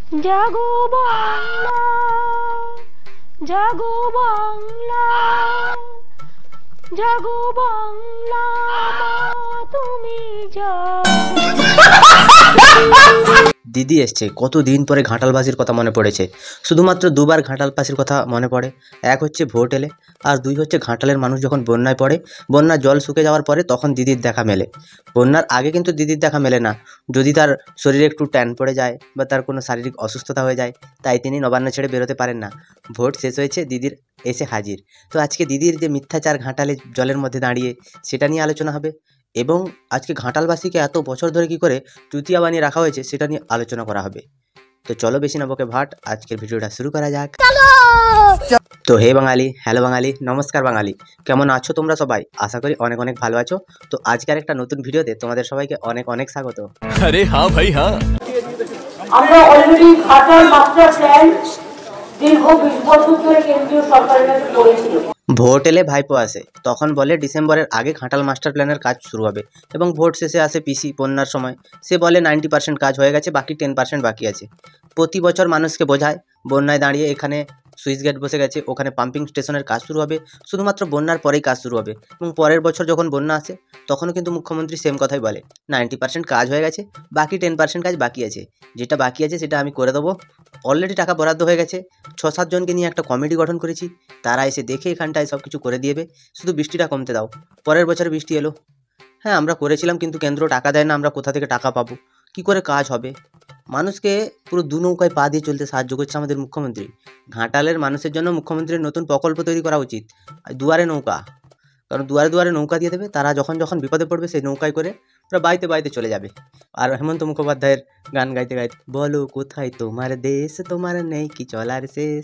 জাগো বাংলা, জাগো বাংলা, জাগো বাংলা, মা তুমি জাগো। দিদি এসছে, কতদিন পরে ঘাটালবাসীর কথা মনে পড়েছে। শুধুমাত্র দুবার ঘাটালবাসীর কথা মনে পড়ে। এক হচ্ছে ভোট এলে, আর দুই হচ্ছে ঘাটালের মানুষ যখন বন্যায় পড়ে, বন্যার জল শুকে যাওয়ার পরে তখন দিদির দেখা মেলে। বন্যার আগে কিন্তু দিদির দেখা মেলে না। যদি তার শরীরে একটু ট্যান পড়ে যায় বা তার কোনো শারীরিক অসুস্থতা হয়ে যায়, তাই তিনি নবান্ন ছেড়ে বেরোতে পারেন না। ভোট শেষ হয়েছে, দিদির এসে হাজির। তো আজকে দিদির যে মিথ্যাচার ঘাটালে জলের মধ্যে দাঁড়িয়ে, সেটা নিয়ে আলোচনা হবে। এবং আজকে ঘাটালবাসীকে এত বছর ধরে কি করে চুতিয়া বানিয়ে রাখা হয়েছে সেটা নিয়ে আলোচনা করা হবে। তো চলো বেশি না বকে ভাট, আজকের ভিডিওটা শুরু করা যাক। তো হে বাঙালি, হ্যালো বাঙালি, নমস্কার বাঙালি, কেমন আছো তোমরা সবাই? আশা করি অনেক অনেক ভালো আছো। তো আজকের একটা নতুন ভিডিওতে তোমাদের সবাইকে অনেক অনেক স্বাগত। আরে হ্যাঁ ভাই হ্যাঁ, আমরা অলরেডি ঘাটাল মাস্টার প্ল্যান দীর্ঘ 20 বছর ধরে কেন্দ্রীয় সরকারের কাছে করেছিল। ভোট এলে ভাইপো আসে, তখন বলে ডিসেম্বরের আগে ঘাটাল মাস্টার প্ল্যানের কাজ শুরু হবে। এবং ভোট শেষে আসে পিসি বন্যার সময়, সে বলে 90% কাজ হয়ে গেছে, বাকি 10% বাকি আছে। প্রতি বছর মানুষকে বোঝায়, বন্যায় দাঁড়িয়ে এখানে সুইচ গেট বসে গেছে, ওখানে পাম্পিং স্টেশনের কাজ শুরু হবে, শুধুমাত্র বন্যার পরেই কাজ শুরু হবে। এবং পরের বছর যখন বন্যা আসে, তখনও কিন্তু মুখ্যমন্ত্রী সেম কথাই বলে, 90% কাজ হয়ে গেছে, বাকি 10% কাজ বাকি আছে। যেটা বাকি আছে সেটা আমি করে দেবো, অলরেডি টাকা বরাদ্দ হয়ে গেছে। 6-7 জনকে নিয়ে একটা কমিটি গঠন করেছি, তারা এসে দেখে এখানটায় সব কিছু করে দিয়েবে, শুধু বৃষ্টিটা কমতে দাও। পরের বছর বৃষ্টি এলো, হ্যাঁ আমরা করেছিলাম, কিন্তু কেন্দ্র টাকা দেয় না, আমরা কোথা থেকে টাকা পাবো, কি করে কাজ হবে? মানুষকে পুরো দু নৌকায় পা দিয়ে চলতে সাহায্য করছে আমাদের মুখ্যমন্ত্রী। ঘাটালের মানুষের জন্য মুখ্যমন্ত্রীর নতুন প্রকল্প তৈরি করা উচিত, দুয়ারে নৌকা। কারণ দুয়ারে দুয়ারে নৌকা দিয়ে দেবে, তারা যখন যখন বিপদে পড়বে সেই নৌকায় করে ওরা বাইতে বাইতে চলে যাবে। আর হেমন্ত মুখোপাধ্যায়ের গান গাইতে গাইতে, বলো কোথায় তোমার দেশ, তোমার নেই কি চলার শেষ।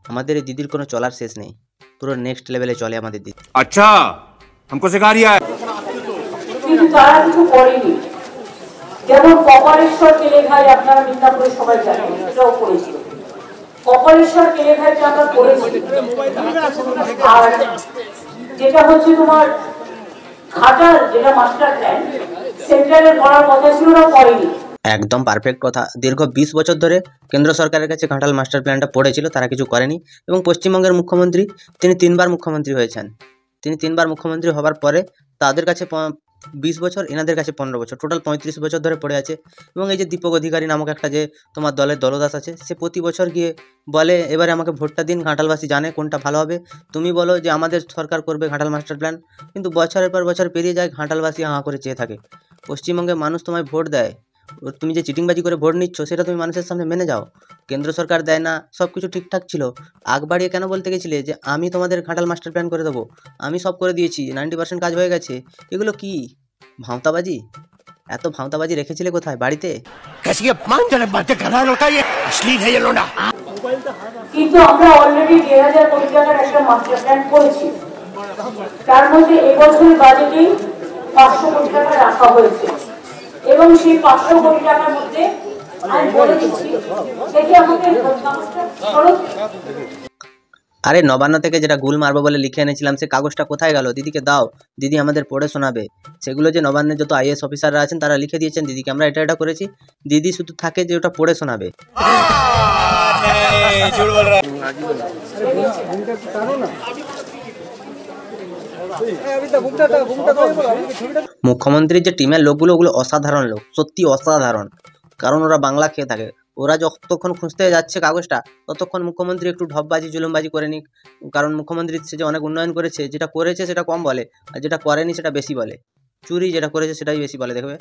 আমাদের এই দিদির কোনো চলার শেষ নেই, পুরো নেক্সট লেভেলে চলে আমাদের দিদি। আচ্ছা हमको सिखा रिया है। কিন্তু তারা কিছু করেনি। যেমন কপালেশ্বর কেলেঘাই আপনারা মিদনাপুরে সবাই জানেন, এটাও করেছিল। কপালেশ্বর কেলেঘাইটা আমরা করেছি। আর যেটা হচ্ছে তোমার ঘাটাল, যেটা মাস্টার প্ল্যান সেন্ট্রালের করার কথা ছিল, ওরা করেনি। একদম পারফেক্ট কথা। দীর্ঘ 20 বছর ধরে কেন্দ্র সরকারের কাছে ঘাটাল মাস্টার প্ল্যানটা পড়েছিল, তারা কিছু করেনি। এবং পশ্চিমবঙ্গের মুখ্যমন্ত্রী, তিনি 3বার মুখ্যমন্ত্রী হয়েছেন। তিনি 3বার মুখ্যমন্ত্রী হবার পরে তাদের কাছে 20 বছর, এনাদের কাছে 15 বছর, টোটাল 35 বছর ধরে পড়ে আছে। এবং এই যে দীপক অধিকারী নামক একটা যে তোমার দলের দলদাস আছে, সে প্রতি বছর গিয়ে বলে এবারে আমাকে ভোটটা দিন, ঘাটালবাসী জানে কোনটা ভালো হবে, তুমি বলো যে আমাদের সরকার করবে ঘাটাল মাস্টার প্ল্যান। কিন্তু বছরের পর বছর পেরিয়ে যায়, ঘাটালবাসী হাঁ করে চেয়ে থাকে। পশ্চিমবঙ্গের মানুষ তোমায় ভোট দেয়, তুমি যে চিটিংবাজি করে ভোট নিচ্ছ সেটা তুমি মানুষের সামনে মেনে যাও। কেন্দ্র সরকার দেয় না, সব কিছু ঠিকঠাক ছিল, আগ বাড়িয়ে কেন বলতে গেছিলে যে আমি তোমাদের ঘাটাল মাস্টার প্ল্যান করে দেবো, আমি সব করে দিয়েছি, 90% কাজ হয়ে গেছে? এগুলো কি ভাঁওতাবাজি? এত ভাঁওতাবাজি রেখেছিলে কোথায়? বাড়িতে? কিন্তু আমরা অলরেডি 1000 কোটি টাকার একটা মাস্টার প্ল্যান করেছি। তার মধ্যে এবছরের বাজেটেই 500 কোটি টাকা রাখা হয়েছে। এবং সেই 500 কোটি টাকার মধ্যে আমি বলে দিচ্ছি, দেখি আমাকে আরে নবান্ন থেকে যেটা গুল মারবো বলে লিখে এনেছিলাম, সে কাগজটা কোথায় গেল? দিদিকে দাও, দিদি আমাদের পড়ে শোনাবে। সেগুলো যে নবান্নের যত IAS অফিসাররা আছেন তারা লিখে দিয়েছেন দিদিকে, আমরা এটা এটা করেছি, দিদি শুধু থাকে যে ওটা পড়ে শোনাবে। মুখ্যমন্ত্রীর যে টিমের লোকগুলো, ওগুলো অসাধারণ লোক, সত্যি অসাধারণ। কারণ ওরা বাংলা খেয়ে থাকে। ওরা যতক্ষণ খুঁজতে যাচ্ছে কাগজটা, ততক্ষণ মুখ্যমন্ত্রী একটু ঢপবাজি জুলুমবাজি করে নিক। কারণ মুখ্যমন্ত্রী সে যে অনেক উন্নয়ন করেছে, যেটা করেছে সেটা কম বলে, আর যেটা করেনি সেটা বেশি বলে। চুরি যেটা করেছে সেটাই বেশি বলে, দেখবে।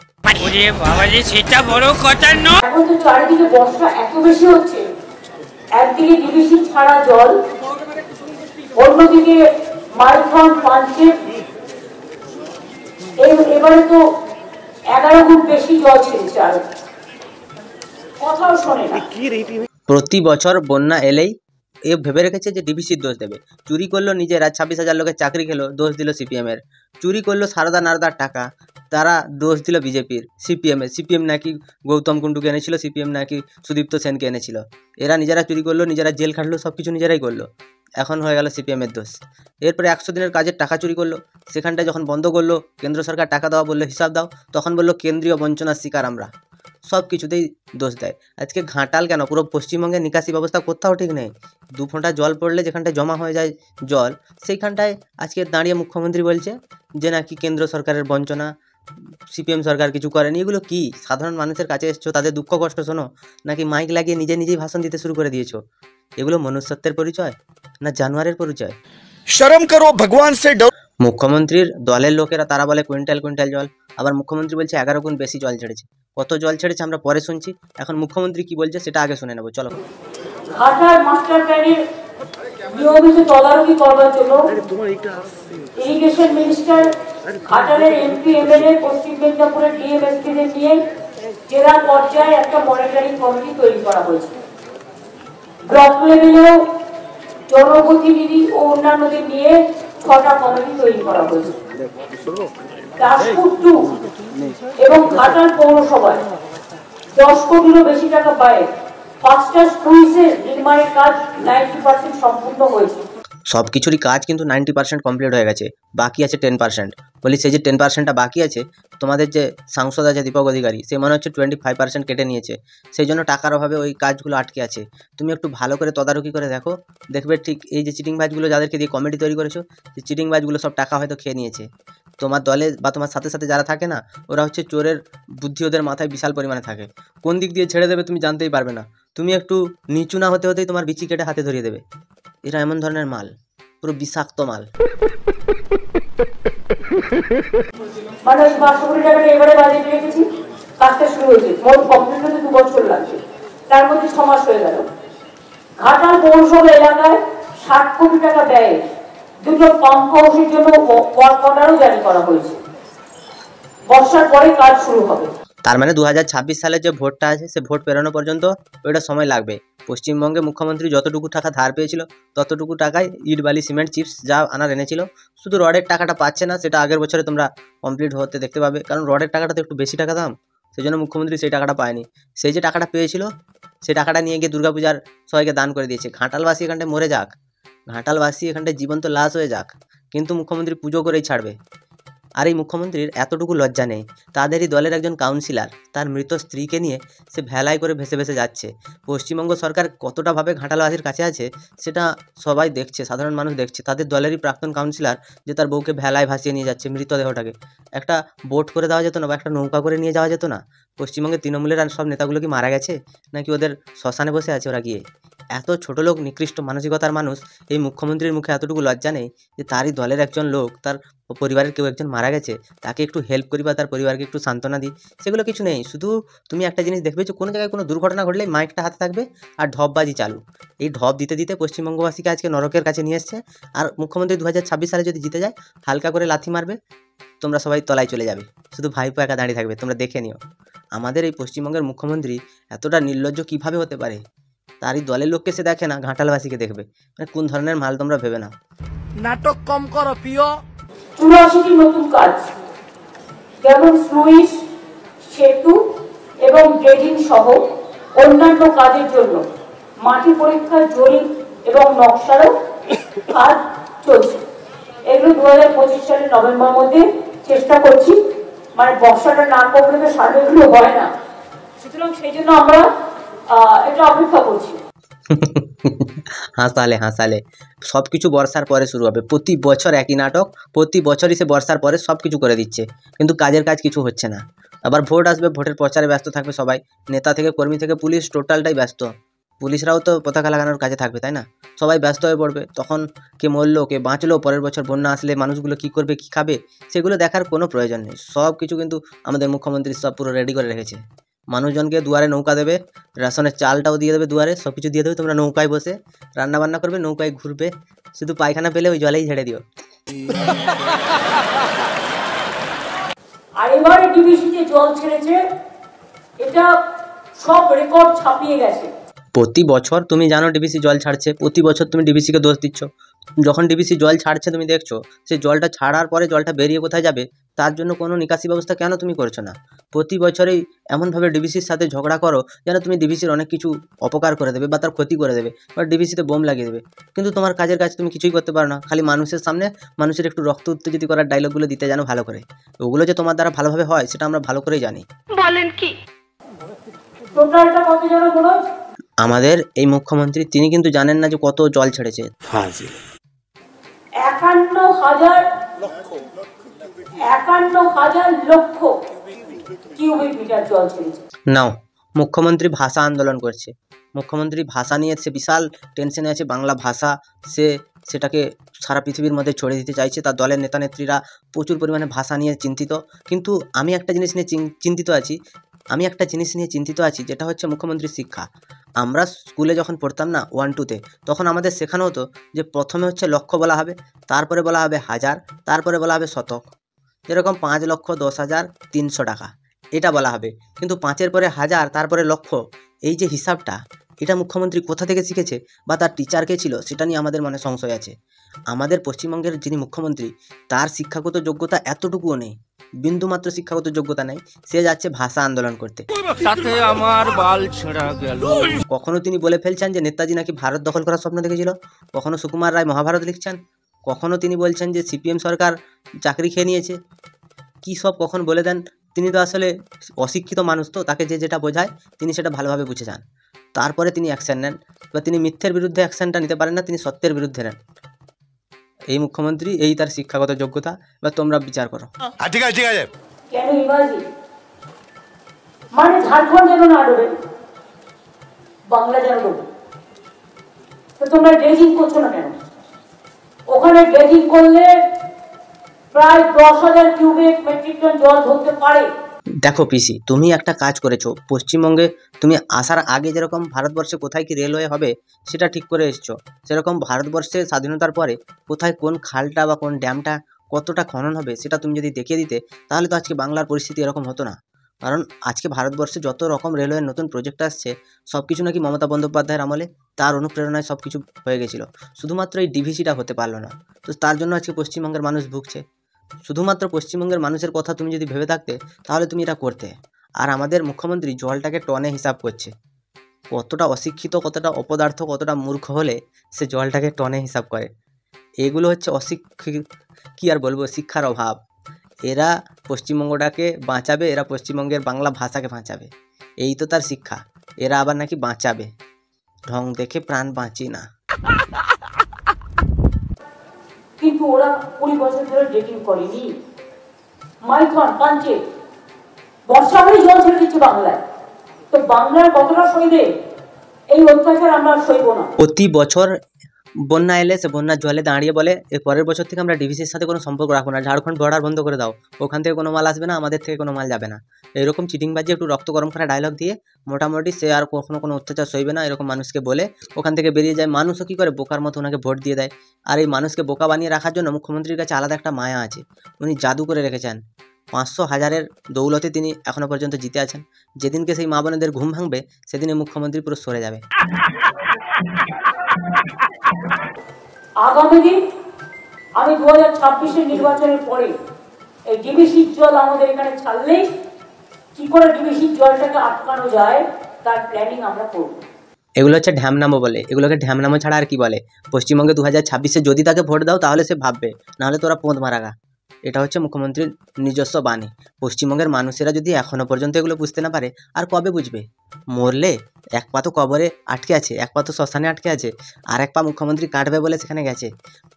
এখন তো চারিদিকে বর্ষা এত বেশি হচ্ছে, একদিকে ডিবিসি ছাড়া জল, অন্যদিকে মাইথন পাঞ্চে এবারে তো 11 গুণ বেশি জল ছেড়েছে, আর কথাও শোনে না। প্রতি বছর বন্যা এলেই এ ভেবে রেখেছে যে ডিবিসির দোষ দেবে। চুরি করলো নিজের, আর 26,000 লোকের চাকরি খেলো, দোষ দিল CPM এর। চুরি করলো সারদা নারদার টাকা, তারা দোষ দিল বিজেপির, CPM এর। CPM নাকি গৌতম কুণ্ডুকে এনেছিল, CPM নাকি সুদীপ্ত সেনকে এনেছিল। এরা নিজেরা চুরি করলো, নিজেরা জেল খাটলো, সব কিছু নিজেরাই করলো। এখন হয়ে গেল CPM এর দোষ। এরপরে 100 দিনের কাজের টাকা চুরি করলো, সেখানটায় যখন বন্ধ করলো, কেন্দ্র সরকার টাকা দেওয়া বললো হিসাব দাও, তখন বললো কেন্দ্রীয় বঞ্চনার শিকার আমরা। সব কিছুতেই দোষ দেয়। আজকে ঘাটাল কেন, পুরো পশ্চিমবঙ্গের নিকাশি ব্যবস্থা কোথাও ঠিক নেই। 2 ফোঁটা জল পড়লে যেখানটায় জমা হয়ে যায় জল, সেইখানটায় আজকে দাঁড়িয়ে মুখ্যমন্ত্রী বলছে যে নাকি কেন্দ্র সরকারের বঞ্চনা, সিপিএম সরকার কিছু করেনি। এগুলো কি? সাধারণ মানুষের কাছে এসছো, তাদের দুঃখ কষ্ট শোনো, নাকি মাইক লাগিয়ে নিজেই ভাষণ দিতে শুরু করে দিয়েছো? এগুলো মনুষ্যত্বের পরিচয় না জানোয়ারের পরিচয়? शर्म करो, भगवान से डरो। মুখ্যমন্ত্রীর দলের লোকেরা তারা বলে কুইন্টাল কুইন্টাল জল, আবার মুখ্যমন্ত্রী বলছে 11 গুণ বেশি জল ছেড়েছে। কত জল ছেড়েছে আমরা পরে শুনছি, এখন মুখ্যমন্ত্রী কি বলছে সেটা আগে শুনে নেবো, চলো। ঘাটাল মাস্টার প্ল্যানের নিয়মিত তদারকি করবার জন্য ইরিগেশন মিনিস্টার, ঘাটালের এমপি এমএলএ, পশ্চিম মেদিনীপুরের ডিএমএসপিদের নিয়ে জেলা পর্যায়ে একটা মনিটরিং কমিটি তৈরি করা হয়েছে। ব্লক লেভেলেও জনপ্রতিনিধি ও অন্যান্যদের নিয়ে 6টা কমিটি তৈরি করা হয়েছে। দাসপুর 2 এবং ঘাটাল পৌরসভায় 10 কোটিরও বেশি টাকা ব্যয়ে 5টা স্কুইসের নির্মাণের কাজ 90% সম্পূর্ণ হয়েছে। সব কিছুরই কাজ কিন্তু 90% কমপ্লিট হয়ে গেছে, বাকি আছে 10%। বলি সেই যে 10%টা বাকি আছে, তোমাদের যে সাংসদ আছে দীপক অধিকারী, সে মনে হচ্ছে 25% কেটে নিয়েছে, সেই জন্য টাকার অভাবে ওই কাজগুলো আটকে আছে। তুমি একটু ভালো করে তদারকি করে দেখো, দেখবে ঠিক এই যে চিটিংবাজগুলো যাদেরকে দিয়ে কমিটি তৈরি করেছো, সেই চিটিংবাজগুলো সব টাকা হয়তো খেয়ে নিয়েছে। তোমার দলে বা তোমার সাথে সাথে যারা থাকে না, ওরা হচ্ছে চোরের বুদ্ধি, ওদের মাথায় বিশাল পরিমাণে থাকে। কোন দিক দিয়ে ছেড়ে দেবে তুমি জানতেই পারবে না। তুমি একটু নিচু না হতে হতেই তোমার বিচি কেটে হাতে ধরিয়ে দেবে। এরা এমন ধরনের মাল, পুরো বিষাক্ত মাল। মানে ওই 500 কোটি টাকাটা এবারে বাজেটে রেখেছি, কাজটা শুরু হয়েছে, মোট কমপ্লিট হতে 2 বছর লাগবে, তার মধ্যে 6 মাস হয়ে গেল। ঘাটাল পৌরসভা এলাকায় 60 কোটি টাকা ব্যয়ে 2টো পাম্প হাউসের জন্য ওয়ার্ক অর্ডারও জারি করা হয়েছে। বর্ষার পরে কাজ শুরু হবে। তার মানে 2026 সালের যে ভোটটা আছে, সে ভোট পেরোনো পর্যন্ত ওইটা সময় লাগবে। পশ্চিমবঙ্গে মুখ্যমন্ত্রী যতটুকু টাকা ধার পেয়েছিল, ততটুকু টাকায় ইট বালি সিমেন্ট চিপস যা আনার এনেছিল। শুধু রডের টাকাটা পাচ্ছে না, সেটা আগের বছরে তোমরা কমপ্লিট হতে দেখতে পাবে, কারণ রডের টাকাটা তো একটু বেশি টাকা দাম, সেই জন্য মুখ্যমন্ত্রী সেই টাকাটা পায়নি। সেই যে টাকাটা পেয়েছিল, সেই টাকাটা নিয়ে গিয়ে দুর্গাপূজার সবাইকে দান করে দিয়েছে। ঘাটালবাসী এখানটায় মরে যাক, ঘাটালবাসী এখানটায় জীবন্ত লাশ হয়ে যাক, কিন্তু মুখ্যমন্ত্রী পুজো করেই ছাড়বে। আর এই মুখ্যমন্ত্রীর এতটুকু লজ্জা নেই, তাদেরই দলের একজন কাউন্সিলর তার মৃত স্ত্রীকে নিয়ে সে ভেলায় করে ভেসে ভেসে যাচ্ছে। পশ্চিমবঙ্গ সরকার কতটাভাবে ঘাটালবাসীর কাছে আছে সেটা সবাই দেখছে, সাধারণ মানুষ দেখছে। তাদের দলেরই প্রাক্তন কাউন্সিলর যে তার বউকে ভেলায় ভাসিয়ে নিয়ে যাচ্ছে, মৃতদেহটাকে। একটা বোট করে দেওয়া যেত না, বা একটা নৌকা করে নিয়ে যাওয়া যেত না? পশ্চিমবঙ্গের তৃণমূলের আর সব নেতাগুলো কি মারা গেছে, নাকি ওদের শ্মশানে বসে আছে ওরা গিয়ে? এত ছোট লোক, নিকৃষ্ট মানসিকতার মানুষ, এই মুখ্যমন্ত্রীর মুখে এতটুকু লজ্জা নেই যে তারই দলের একজন লোক, তার পরিবারের কেউ একজন মারা গেছে, তাকে একটু হেল্প করি বা তার পরিবারকে একটু সান্ত্বনা দিই, সেগুলো কিছু নেই। শুধু তুমি একটা জিনিস দেখবে যে কোনো জায়গায় কোনো দুর্ঘটনা ঘটলে মাইকটা হাতে থাকবে আর ঢপবাজি চালু। এই ঢপ দিতে দিতে পশ্চিমবঙ্গবাসীকে আজকে নরকের কাছে নিয়ে এসছে। আর মুখ্যমন্ত্রী 2026 সালে যদি জিতে যায়, হালকা করে লাথি মারবে, তোমরা সবাই তলায় চলে যাবে, শুধু ভাইপো একা দাঁড়িয়ে থাকবে। তোমরা দেখে নিও আমাদের এই পশ্চিমবঙ্গের মুখ্যমন্ত্রী এতটা নির্লজ্জ কিভাবে হতে পারে। তারই দলের লোককে সে দেখে না, ঘাটালবাসীকে দেখবে। মানে কোন ধরনের মাল তোমরা ভেবে নাও। नाटक कम करो पियो। 84টি নতুন কাজ, যেমন স্লুইস, সেতু এবং ড্রেজিং সহ অন্যান্য কাজের জন্য মাটি পরীক্ষা, জরিপ এবং নকশারও কাজ চলছে। এগুলো 2025 সালের নভেম্বর মধ্যে চেষ্টা করছি, মানে বর্ষাটা না কমলে তো সার্ভেগুলো হয় না, সুতরাং সেই জন্য আমরা এটা অপেক্ষা করছি। হাসালে সব কিছু বর্ষার পরে শুরু হবে। প্রতি বছর একই নাটক, প্রতি বছরই সে বর্ষার পরে সব কিছু করে দিচ্ছে, কিন্তু কাজের কাজ কিছু হচ্ছে না। আবার ভোট আসবে, ভোটের প্রচারে ব্যস্ত থাকবে সবাই, নেতা থেকে কর্মী থেকে পুলিশ, টোটালটাই ব্যস্ত। পুলিশরাও তো পতাকা লাগানোর কাজে থাকবে, তাই না? সবাই ব্যস্ত হয়ে পড়বে, তখন কে মরলো কে বাঁচলো, পরের বছর বন্যা আসলে মানুষগুলো কি করবে, কি খাবে, সেগুলো দেখার কোনো প্রয়োজন নেই। সব কিছু কিন্তু আমাদের মুখ্যমন্ত্রী সব পুরো রেডি করে রেখেছে। মানুষজনকে দুয়ারে নৌকা দেবে, রেশনের চালটাও দিয়ে দেবে, দুয়ারে সব কিছু দিয়ে দেবে। তোমরা নৌকায় বসে রান্না বান্না করবে, নৌকায় ঘুরবে, শুধু পায়খানা পেলে ওই জলেই ঝেড়ে দিও। আর এবারে ডিবিসি যে জল ছেড়েছে, এটা সব রেকর্ড ছাপিয়ে গেছে। প্রতি বছর তুমি জানো ডিবিসি জল ছাড়ছে, প্রতি বছর তুমি ডিবিসিকে দোষ দিচ্ছ। যখন ডিবিসি জল ছাড়ছে তুমি দেখছো, সেই জলটা ছাড়ার পরে জলটা বেরিয়ে কোথায় যাবে তার জন্য কোনো নিকাশি ব্যবস্থা কেন তুমি করছো না? প্রতি বছরেই এমনভাবে ডিবিসির সাথে ঝগড়া করো যেন তুমি ডিবিসির অনেক কিছু অপকার করে দেবে বা তার ক্ষতি করে দেবে বা ডিবিসিতে বোম লাগিয়ে দেবে, কিন্তু তোমার কাজের কাজ তুমি কিছুই করতে পারো না। খালি মানুষের সামনে মানুষের একটু রক্ত উত্তেজিত করার ডায়লগগুলো দিতে জানো ভালো করে। ওগুলো যে তোমার দ্বারা ভালোভাবে হয় সেটা আমরা ভালো করেই জানি। বলেন কি? টোটালটা কত যেন মনে হয়? আমাদের এই মুখ্যমন্ত্রী তিনি কিন্তু জানেন না যে কত জল ছেড়েছে। 51,000 লক্ষ কিউবিক মিটার জল ছেড়েছে। নাও, মুখ্যমন্ত্রী ভাষা আন্দোলন করছে। মুখ্যমন্ত্রী ভাষা নিয়ে সে বিশাল টেনশনে আছে। বাংলা ভাষা সেটাকে সারা পৃথিবীর মধ্যে ছড়িয়ে দিতে চাইছে। তার দলের নেতা নেত্রীরা প্রচুর পরিমাণে ভাষা নিয়ে চিন্তিত। কিন্তু আমি একটা জিনিস নিয়ে চিন্তিত আছি, যেটা হচ্ছে মুখ্যমন্ত্রীর শিক্ষা। আমরা স্কুলে যখন পড়তাম না 1, 2-তে, তখন আমাদের শেখানো হতো যে প্রথমে হচ্ছে লক্ষ বলা হবে, তারপরে বলা হবে হাজার, তারপরে বলা হবে শতক। যেরকম 5,10,300 টাকা এটা বলা হবে। কিন্তু 5-এর পরে হাজার, তারপরে লক্ষ, এই যে হিসাবটা, এটা মুখ্যমন্ত্রী কোথা থেকে শিখেছে বা তার টিচার কে ছিল, সেটা নিয়ে আমাদের মনে সংশয় আছে। আমাদের পশ্চিমবঙ্গের যিনি মুখ্যমন্ত্রী, তার শিক্ষাগত যোগ্যতা এতটুকুও নেই, বিন্দুমাত্র শিক্ষাগত যোগ্যতা নেই। সে যাচ্ছে ভাষা আন্দোলন করতে। তাতে আমার বাল ছেঁড়া গেল। কখনো তিনি বলে ফেলছেন যে নেতাজি নাকি ভারত দখল করার স্বপ্ন দেখেছিল, কখনো সুকুমার রায় মহাভারত লিখছেন, কখনো তিনি বলছেন যে সিপিএম সরকার চাকরি খেয়ে নিয়েছে। কী সব কখন বলে দেন। তিনি তো আসলে অশিক্ষিত মানুষ, তো তাকে যেটা বোঝায় তিনি সেটা ভালোভাবে বুঝে যান। তারপরে তিনি অ্যাকশান নেন। বা তিনি মিথ্যের বিরুদ্ধে অ্যাকশানটা নিতে পারেন না, তিনি সত্যের বিরুদ্ধে নেন। এই মুখ্যমন্ত্রী, এই তার শিক্ষাগত যোগ্যতা। বা তোমরা বিচার করো। ঠিক আছে কেন ইংরাজি? মানে ঝাড়খণ্ড যেন না ডোবে, বাংলা যেন ডোবে। তো তোমরা ড্রেজিং করছো না কেন? ওখানে ড্রেজিং করলে প্রায় 10,000 কিউবিক মেট্রিক টন জল ধরতে পারে। দেখো পিসি, তুমি একটা কাজ করেছো। পশ্চিমবঙ্গে তুমি আসার আগে যেরকম ভারতবর্ষে কোথায় কি রেলওয়ে হবে সেটা ঠিক করে এসছো, সেরকম ভারতবর্ষে স্বাধীনতার পরে কোথায় কোন খালটা বা কোন ড্যামটা কতটা খনন হবে সেটা তুমি যদি দেখিয়ে দিতে, তাহলে তো আজকে বাংলার পরিস্থিতি এরকম হতো না। কারণ আজকে ভারতবর্ষে যত রকম রেলওয়ের নতুন প্রজেক্ট আসছে, সব কিছু নাকি মমতা বন্দ্যোপাধ্যায়ের আমলে তার অনুপ্রেরণায় সব কিছু হয়ে গেছিলো। শুধুমাত্র এই ডিভিসিটা হতে পারলো না। তো তার জন্য আজকে পশ্চিমবঙ্গের মানুষ ভুগছে। শুধুমাত্র পশ্চিমবঙ্গের মানুষের কথা তুমি যদি ভেবে থাকতে, তাহলে তুমি এটা করতে। আর আমাদের মুখ্যমন্ত্রী জলটাকে টনে হিসাব করছে। কতটা অশিক্ষিত, কতটা অপদার্থ, কতটা মূর্খ হলে সে জলটাকে টনে হিসাব করে। এগুলো হচ্ছে কি আর বলবো, শিক্ষার অভাব। এরা পশ্চিমবঙ্গটাকে বাঁচাবে, এরা পশ্চিমবঙ্গের বাংলা ভাষাকে বাঁচাবে, এই তো তার শিক্ষা। এরা আবার নাকি বাঁচাবে। ঢং দেখে প্রাণ বাঁচি না। কিন্তু ওরা 20 বছর ধরে ডেটিং করেনি। মাইথন পাঞ্চে বর্ষা হলে জল ছেড়ে দিচ্ছে বাংলায়। তো বাংলার কতটা সইবে এই অত্যাচার? আমরা সইব না। প্রতি বছর বন্যা এলে সে বন্যার জলে দাঁড়িয়ে বলে এর পরের বছর থেকে আমরা ডিভিসির সাথে কোনো সম্পর্ক রাখবো না, ঝাড়খণ্ড বর্ডার বন্ধ করে দাও, ওখান থেকে কোনো মাল আসবে না, আমাদের থেকে কোনো মাল যাবে না। এরকম চিটিংবাজি একটু রক্ত গরম করা ডায়লগ দিয়ে মোটামুটি সে আর কখনো কোনো অত্যাচার সইবে না, এরকম মানুষকে বলে ওখান থেকে বেরিয়ে যায়। মানুষও কী করে, বোকার মতো ওনাকে ভোট দিয়ে দেয়। আর এই মানুষকে বোকা বানিয়ে রাখার জন্য মুখ্যমন্ত্রীর কাছে আলাদা একটা মায়া আছে। উনি জাদু করে রেখেছেন। 500 হাজারের দৌলতে তিনি এখনো পর্যন্ত জিতে আছেন। যেদিনকে সেই মা বোনেদের ঘুম ভাঙবে, সেদিনে মুখ্যমন্ত্রী পুরো সরে যাবে। আগামী দিন আমি 2026-এর নির্বাচনের পরে এই ডিবিসির জল আমাদের এখানে ছাড়লেই কি করে ডিবিসির জলটাকে আটকানো যায় তার প্ল্যানিং আমরা করব। এগুলো হচ্ছে ঢ্যামনামো বলে। এগুলোকে ঢ্যামনামো ছাড়া আর কি বলে? পশ্চিমবঙ্গে 2026-এ যদি তাকে ভোট দাও তাহলে সে ভাববে, নাহলে তোরা পোঁদ মারাগা। এটা হচ্ছে মুখ্যমন্ত্রীর নিজস্ব বাণী। পশ্চিমবঙ্গের মানুষেরা যদি এখনও পর্যন্ত এগুলো বুঝতে না পারে, আর কবে বুঝবে? মরলে এক পা তো কবরে আটকে আছে, এক পা তো শ্মশানে আটকে আছে, আর এক পা মুখ্যমন্ত্রী কাটবে বলে সেখানে গেছে।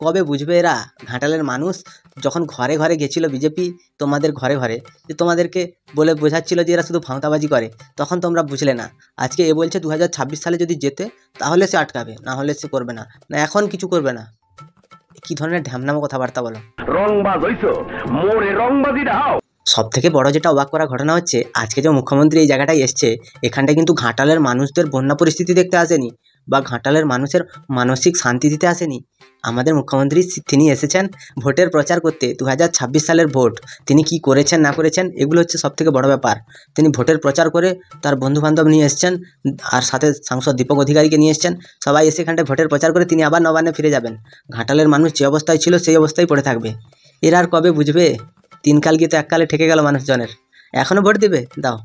কবে বুঝবে এরা? ঘাটালের মানুষ যখন ঘরে ঘরে গেছিল বিজেপি, তোমাদের ঘরে ঘরে, যে তোমাদেরকে বলে বোঝাচ্ছিল যে এরা শুধু ভাঁওতাবাজি করে, তখন তোমরা বুঝলে না। আজকে এ বলছে 2026 সালে যদি জেতে তাহলে সে আটকাবে, না হলে সে করবে না, না এখন কিছু করবে না। কি ধরনের ঢ্যামনামো কথাবার্তা বলো? সব থেকে বড় যেটা অবাক করা ঘটনা হচ্ছে, আজকে যে মুখ্যমন্ত্রী এই জায়গাটায় এসছে, এখানটায় কিন্তু ঘাটালের মানুষদের বন্যা পরিস্থিতি দেখতে আসেনি বা ঘাটালের মানুষের মানসিক শান্তি দিতে আসেনি। আমাদের মুখ্যমন্ত্রী তিনি এসেছেন ভোটের প্রচার করতে। 2026 সালের ভোট তিনি কি করেছেন না করেছেন, এগুলো হচ্ছে সব থেকে বড় ব্যাপার। তিনি ভোটের প্রচার করে তার বন্ধুবান্ধব নিয়ে এসছেন, আর সাথে সাংসদ দীপক অধিকারীকে নিয়ে এসছেন। সবাই এসে এখানটায় ভোটের প্রচার করে তিনি আবার নবান্নে ফিরে যাবেন। ঘাটালের মানুষ যে অবস্থায় ছিল সেই অবস্থায় পড়ে থাকবে। এরা আর কবে বুঝবে? 3 কাল গিয়ে তো 1 কালে ঠেকে গেল মানুষজনের। এখনো ভোট দেবে? দাও।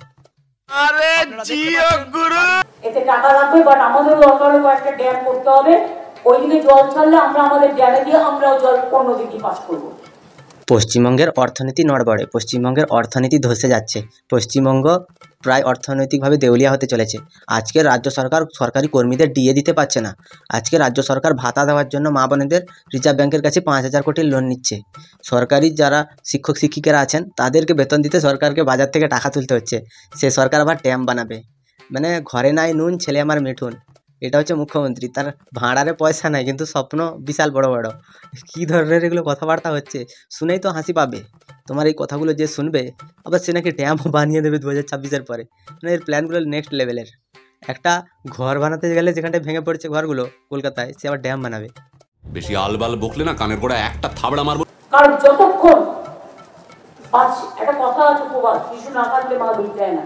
এতে টাকা লাগবে, বাট আমাদেরও দরকার হলে একটা ড্যাম করতে হবে। ওইদিকে জল ছাড়লে আমরা আমাদের ড্যামে দিয়ে আমরাও জল অন্যদিকে পাস করবো। পশ্চিমবঙ্গের অর্থনীতি নড়বড়ে, পশ্চিমবঙ্গের অর্থনীতি ধসে যাচ্ছে। পশ্চিমবঙ্গ প্রায় অর্থনৈতিকভাবে দেউলিয়া হতে চলেছে। আজকে রাজ্য সরকার সরকারি কর্মীদের ডিএ দিতে পারছে না। আজকে রাজ্য সরকার ভাতা দেওয়ার জন্য মা বোনেদের রিজার্ভ ব্যাংকের কাছে 5,000 কোটির লোন নিচ্ছে। সরকারি যারা শিক্ষক শিক্ষিকারা আছেন তাদেরকে বেতন দিতে সরকারকে বাজার থেকে টাকা তুলতে হচ্ছে। সে সরকার আবার ট্যাম বানাবে, মানে ঘরে নাই নুন ছেলে আমার মিঠুন। এটা হচ্ছে মুখ্যমন্ত্রী, তার ভাঁড়ারে পয়সা নাই কিন্তু স্বপ্ন বিশাল বড় বড়। কী ধরনের এগুলো কথাবার্তা হচ্ছে, শুনেই তো হাসি পাবে। তোমার এই কথাগুলো যে শুনবে আবার সে নাকি ড্যাম বানিয়ে দেবে 2026-এর পরে। মানে এর প্ল্যানগুলো নেক্সট লেভেলের। একটা ঘর বানাতে গেলে যেখানটায় ভেঙে পড়ছে ঘরগুলো কলকাতায়, সে আবার ড্যাম বানাবে। বেশি আলবাল বকলে না কানের গোড়া একটা থাবড়া মারবো। কারণ যতক্ষণ একটা কথা আছে প্রবাদ, শিশু না কাঁদলে মা দুধ দেয় না।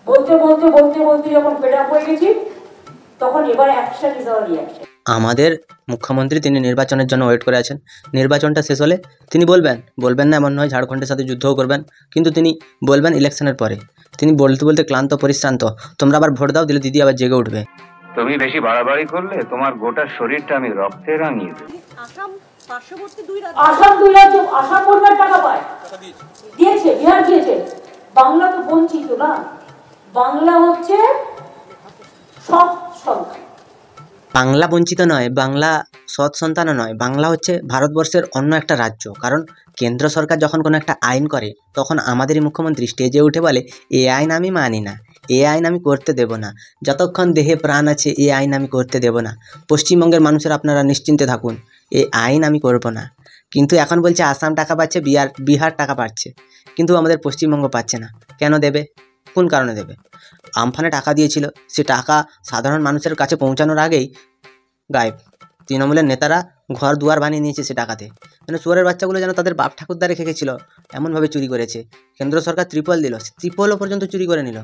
বলতে বলতে বলতে বলতে যখন পেটা পড়ে গেছি তখন এবার অ্যাকশন ইজ আওয়ার রিঅ্যাকশন। আমাদের মুখ্যমন্ত্রী তিনি নির্বাচনের জন্য ওয়েট করে আছেন। নির্বাচনটা শেষ হলে তিনি বলবেন না এমন নয় ঝাড়খণ্ডের সাথে যুদ্ধও করবেন, কিন্তু তিনি বলবেন ইলেকশনের পরে। তিনি বলতে বলতে ক্লান্ত পরিশ্রান্ত, তোমরা আবার ভোট দাও, দিলে দিদি আবার জেগে উঠবে। তুমি বেশি বাড়াবাড়ি করলে তোমার গোটা শরীরটা আমি রক্তে রাঙিয়ে দেব। আসাম 2 রাজ্য আসাম বন্যার টাকা পায়, দিয়েছে, বিহার দিয়েছে। বাংলা তো বঞ্চিত না, বাংলা হচ্ছে সৎ সন্তান। বাংলা বঞ্চিত নয়, বাংলা সৎ সন্তানও নয়, বাংলা হচ্ছে ভারতবর্ষের অন্য একটা রাজ্য। কারণ কেন্দ্র সরকার যখন কোনো একটা আইন করে তখন আমাদেরই মুখ্যমন্ত্রী স্টেজে উঠে বলে এই আইন আমি মানি না, এই আইন আমি করতে দেব না, যতক্ষণ দেহে প্রাণ আছে এই আইন আমি করতে দেব না। পশ্চিমবঙ্গের মানুষের আপনারা নিশ্চিন্তে থাকুন, এই আইন আমি করব না। কিন্তু এখন বলছে আসাম টাকা পাচ্ছে, বিহার টাকা পাচ্ছে, কিন্তু আমাদের পশ্চিমবঙ্গ পাচ্ছে না। কেন দেবে? কোন কারণে দেবে? আমফানে টাকা দিয়েছিল, সে টাকা সাধারণ মানুষের কাছে পৌঁছানোর আগেই গায়েব। তৃণমূলের নেতারা ঘর দুয়ার বানিয়ে নিয়েছে সে টাকাতে। মানে চোরের বাচ্চাগুলো যেন তাদের বাপ ঠাকুরদা রেখে গেছিলো এমনভাবে চুরি করেছে। কেন্দ্র সরকার ত্রিপল দিল, ত্রিপলও পর্যন্ত চুরি করে নিল।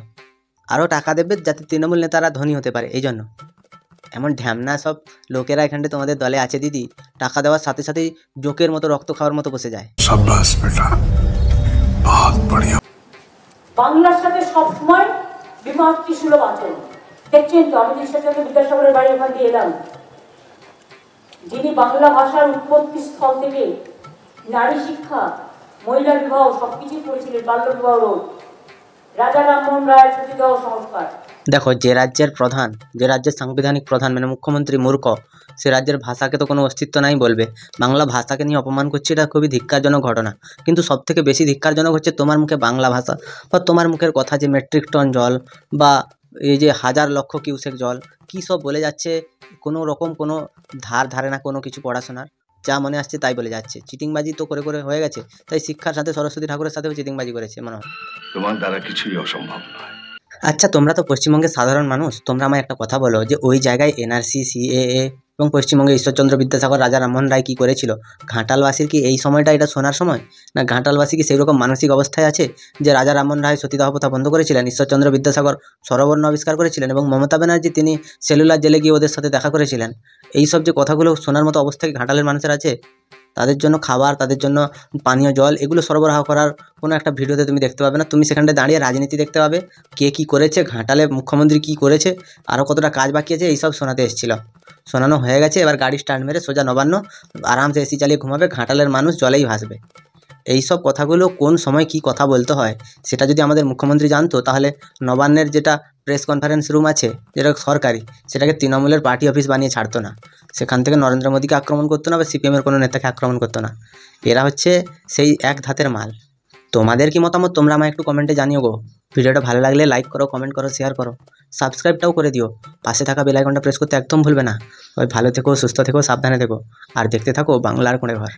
আরও টাকা দেবে যাতে তৃণমূল নেতারা ধনী হতে পারে। এই জন্য এমন ঢ্যামনা সব লোকেরা এখানটা তোমাদের দলে আছে দিদি, টাকা দেওয়ার সাথে সাথেই জোকের মতো রক্ত খাওয়ার মতো বসে যায়। বাংলার সাথে সবসময় বিমাতৃসুলভ আচরণ দেখছেন তো। আমি ঈশ্বরচন্দ্র বিদ্যাসাগরের বাড়ি ওখান দিয়ে এলাম, যিনি বাংলা ভাষার উৎপত্তি স্থল থেকে নারী শিক্ষা, মহিলা বিবাহ সবকিছু করেছিলেন। বাল্য বিবাহ রোধ, রাজা রামমোহন রায়ের সতীদাহ সংস্কার। দেখো, যে রাজ্যের প্রধান, যে রাজ্যের সাংবিধানিক প্রধান মানে মুখ্যমন্ত্রী মূর্খ, সে রাজ্যের ভাষাকে তো কোনো অস্তিত্ব নাই বলবে। বাংলা ভাষাকে নিয়ে অপমান করছে, এটা খুবই ধিক্কারজনক ঘটনা। কিন্তু সবথেকে বেশি ধিক্কারজনক হচ্ছে তোমার মুখে বাংলা ভাষা বা তোমার মুখের কথা যে মেট্রিক টন জল বা এই যে 1000 লক্ষ কিউসেক জল কী সব বলে যাচ্ছে, কোনো রকম কোনো ধারে না কোনো কিছু পড়াশোনার, যা মনে আসছে তাই বলে যাচ্ছে। চিটিংবাজি তো করে করে হয়ে গেছে, তাই শিক্ষার সাথে সরস্বতী ঠাকুরের সাথেও চিটিংবাজি করেছে মনে হয়। তোমার দ্বারা কিছুই অসম্ভব নয়। আচ্ছা, তোমরা তো পশ্চিমবঙ্গের সাধারণ মানুষ, তোমরা আমায় একটা কথা বলো যে ওই জায়গায় এনআরসি, সিএএ এবং পশ্চিমবঙ্গে ঈশ্বরচন্দ্র বিদ্যাসাগর, রাজা রামমোহন রায় কী করেছিল? ঘাটালবাসীর কি এই সময়টা এটা শোনার সময়? না ঘাটালবাসী কি সেই রকম মানসিক অবস্থায় আছে যে রাজা রামমোহন রায় সতীদাহ প্রথা বন্ধ করেছিলেন, ঈশ্বরচন্দ্র বিদ্যাসাগর স্বরবর্ণ আবিষ্কার করেছিলেন এবং মমতা ব্যানার্জি তিনি সেলুলার জেলে গিয়ে ওদের সাথে দেখা করেছিলেন? এই সব যে কথাগুলো শোনার মতো অবস্থায় ঘাটালের মানুষের আছে, তাদের জন্য খাবার, তাদের জন্য পানীয় জল এগুলো সরবরাহ করার কোনো একটা ভিডিওতে তুমি দেখতে পাবে না। তুমি সেখানটায় দাঁড়িয়ে রাজনীতি দেখতে পাবে, কে কী করেছে, ঘাটালে মুখ্যমন্ত্রী কী করেছে, আরও কতটা কাজ বাকি আছে, এইসব শোনাতে এসেছিল। শোনানো হয়ে গেছে, এবার গাড়ি স্টার্ট মেরে সোজা নবান্ন আরামসে এসি চালিয়ে ঘুমাবে, ঘাটালের মানুষ জলেই ভাসবে। এই সব কথাগুলো কোন সময় কি কথা বলতে হয় সেটা যদি আমাদের মুখ্যমন্ত্রী জানতো, তাহলে নবান্নের যেটা প্রেস কনফারেন্স রুম আছে যেটা সরকারি, সেটাকে তৃণমূলের পার্টি অফিস বানিয়ে ছাড়তো না। সেখান থেকে নরেন্দ্র মোদীকে আক্রমণ করতো না বা সিপিএমের কোনো নেতাকে আক্রমণ করতো না। এরা হচ্ছে সেই এক ধাতের মাল। তোমাদের কি মতামত তোমরা আমায় একটু কমেন্টে জানিও গো। ভিডিওটা ভালো লাগলে লাইক করো, কমেন্ট করো, শেয়ার করো, সাবস্ক্রাইবটাও করে দিও। পাশে থাকা বেল আইকনটা প্রেস করতে একদম ভুলবে না। ভালো থেকো, সুস্থ থেকো, সাবধানে থেকো, আর দেখতে থাকো বাংলার কোণে ঘর।